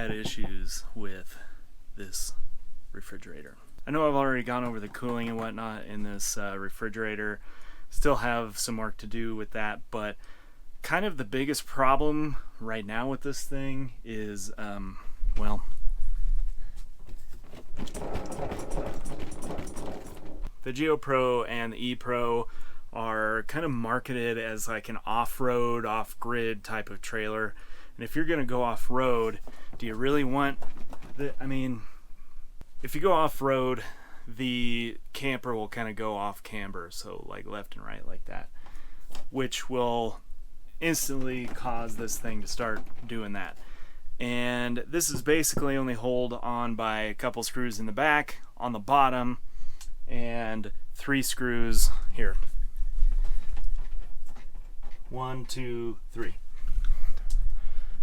had issues with this refrigerator. I know I've already gone over the cooling and whatnot in this refrigerator. Still have some work to do with that, but kind of the biggest problem right now with this thing is, well, the Geo Pro and the E Pro are kind of marketed as like an off-road, off-grid type of trailer. And if you're going to go off-road, do you really want if you go off-road, the camper will kind of go off camber, so like left and right like that, which will instantly cause this thing to start doing that. And this is basically only hold on by a couple screws in the back, on the bottom, and 3 screws here. 1, 2, 3.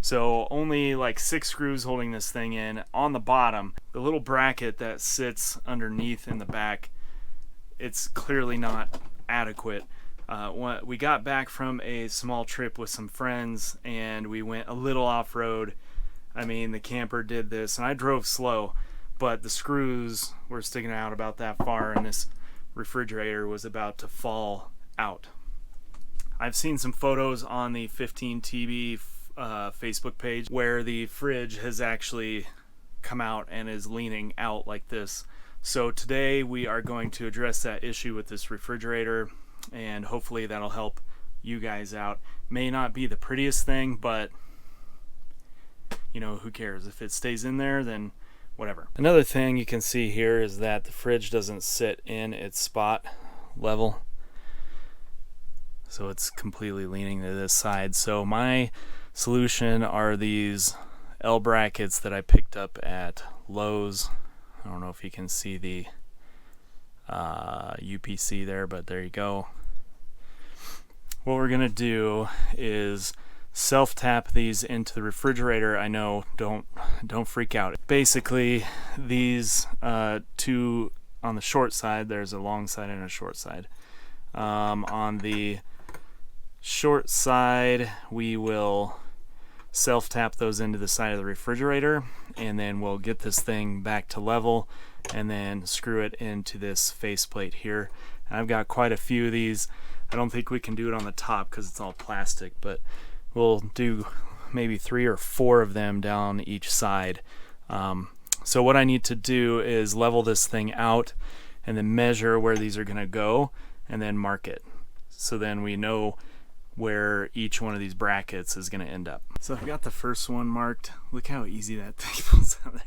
So only like 6 screws holding this thing in on the bottom. The little bracket that sits underneath in the back, it's clearly not adequate. We got back from a small trip with some friends and we went a little off-road. I mean, the camper did this and I drove slow, but the screws were sticking out about that far and this refrigerator was about to fall out. I've seen some photos on the 15TB Facebook page where the fridge has actually come out and is leaning out like this. So today we are going to address that issue with this refrigerator, and hopefully that'll help you guys out. May not be the prettiest thing, but you know, who cares? If it stays in there, then whatever. Another thing you can see here is that the fridge doesn't sit in its spot level, so it's completely leaning to this side. So my solution are these L brackets that I picked up at Lowe's. I don't know if you can see the UPC there, but there you go. What we're gonna do is self-tap these into the refrigerator. I know, don't freak out. Basically, these 2 on the short side, there's a long side and a short side. On the short side, we will self-tap those into the side of the refrigerator, and then we'll get this thing back to level and then screw it into this faceplate here. And I've got quite a few of these. I don't think we can do it on the top because it's all plastic, but we'll do maybe 3 or 4 of them down each side. So what I need to do is level this thing out and then measure where these are going to go and then mark it. So then we know where each one of these brackets is going to end up. So I've got the first one marked. Look how easy that thing pulls out there.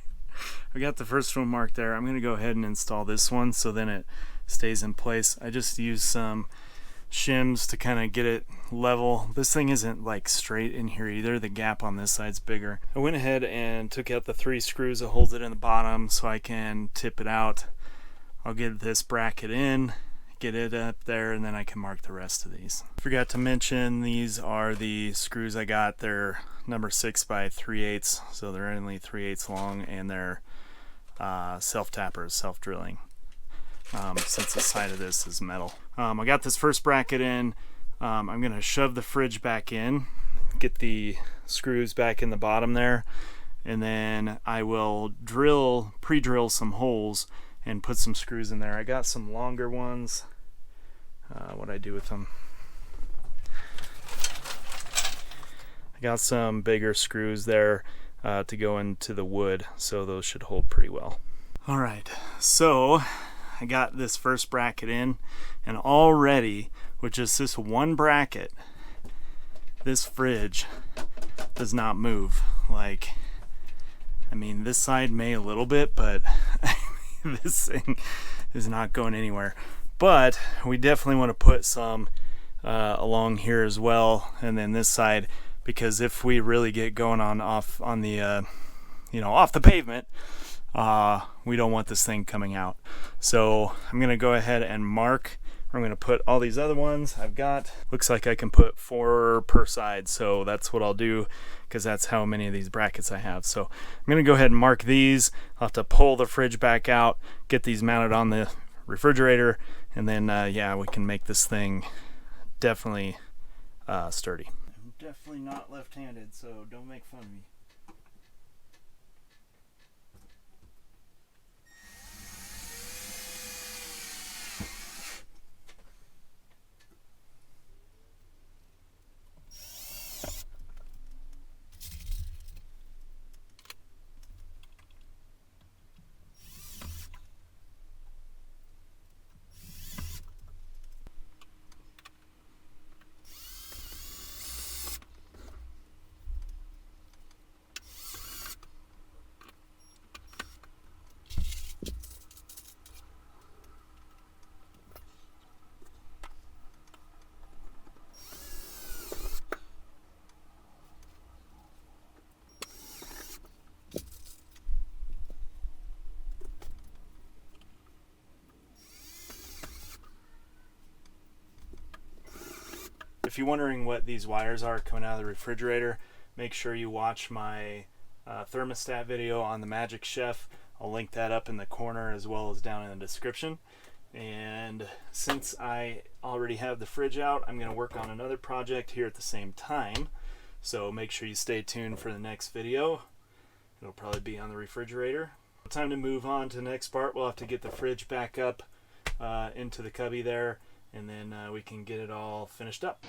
I got the first one marked there. I'm going to go ahead and install this one so then it stays in place. I just used some shims to kind of get it level. This thing isn't like straight in here either. The gap on this side's bigger. I went ahead and took out the 3 screws that holds it in the bottom so I can tip it out. I'll get this bracket in, get it up there, and then I can mark the rest of these. Forgot to mention, these are the screws I got. They're number 6 by 3/8, so they're only 3/8 long, and they're self-tappers, self-drilling, since the side of this is metal. I got this first bracket in. I'm gonna shove the fridge back in, get the screws back in the bottom there, and then I will pre-drill some holes and put some screws in there. I got some longer ones. What'd I do with them? I got some bigger screws there to go into the wood, so those should hold pretty well. Alright, so I got this first bracket in, and already with just this one bracket, this fridge does not move. Like, I mean, this side may a little bit, but this thing is not going anywhere. But we definitely want to put some along here as well, and then this side, because if we really get going off the pavement, we don't want this thing coming out. So I'm gonna go ahead and mark. I'm gonna put all these other ones I've got. Looks like I can put 4 per side, so that's what I'll do, because that's how many of these brackets I have. So I'm gonna go ahead and mark these. I'll have to pull the fridge back out, get these mounted on the refrigerator, and then yeah, we can make this thing definitely sturdy. I'm definitely not left-handed, so don't make fun of me. if you're wondering what these wires are coming out of the refrigerator, make sure you watch my thermostat video on the Magic Chef. I'll link that up in the corner as well as down in the description. And since I already have the fridge out, I'm going to work on another project here at the same time. So make sure you stay tuned for the next video. It'll probably be on the refrigerator. Time to move on to the next part. We'll have to get the fridge back up into the cubby there, and then we can get it all finished up.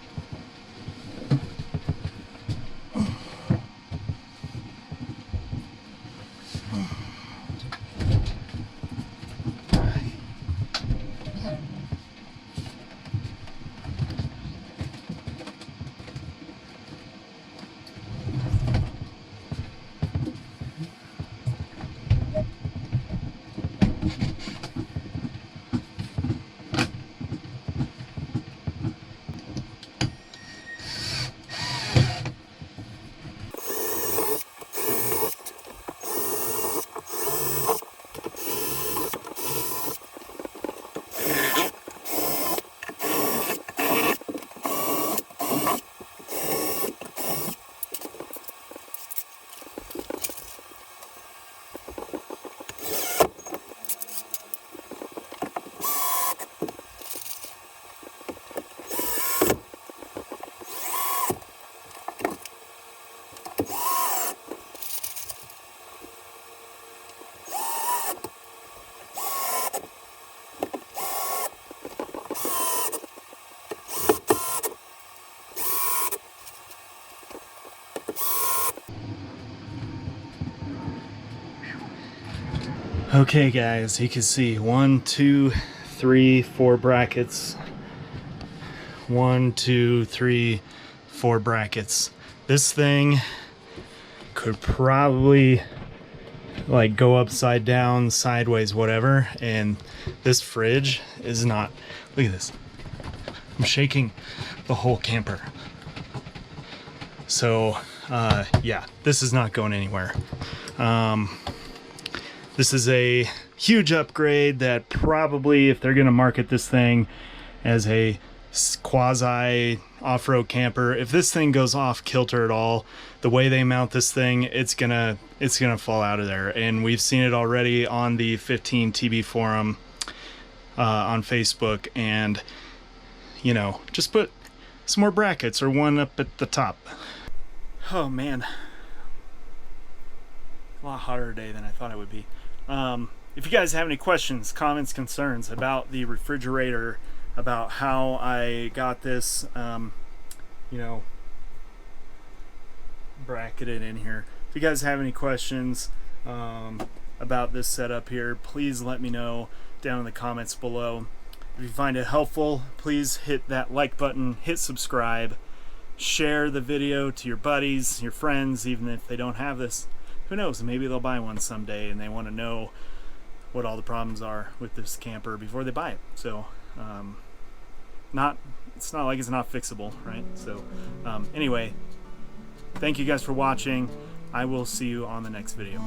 Okay guys, you can see 1, 2, 3, 4 brackets. 1, 2, 3, 4 brackets. This thing could probably like go upside down, sideways, whatever, and this fridge is not. Look at this. I'm shaking the whole camper. So yeah, this is not going anywhere. This is a huge upgrade that probably, if they're going to market this thing as a quasi off-road camper, if this thing goes off kilter at all, the way they mount this thing, it's gonna fall out of there. And we've seen it already on the 15 TB forum on Facebook. And you know, just put some more brackets or one up at the top. Oh man, a lot hotter today than I thought it would be. If you guys have any questions, comments, concerns about the refrigerator, about how I got this, you know, bracketed in here. If you guys have any questions about this setup here, please let me know down in the comments below. If you find it helpful, please hit that like button, hit subscribe, share the video to your buddies, your friends, even if they don't have this. Who knows, maybe they'll buy one someday and they want to know what all the problems are with this camper before they buy it. So it's not like it's not fixable, right? So anyway, thank you guys for watching. I will see you on the next video.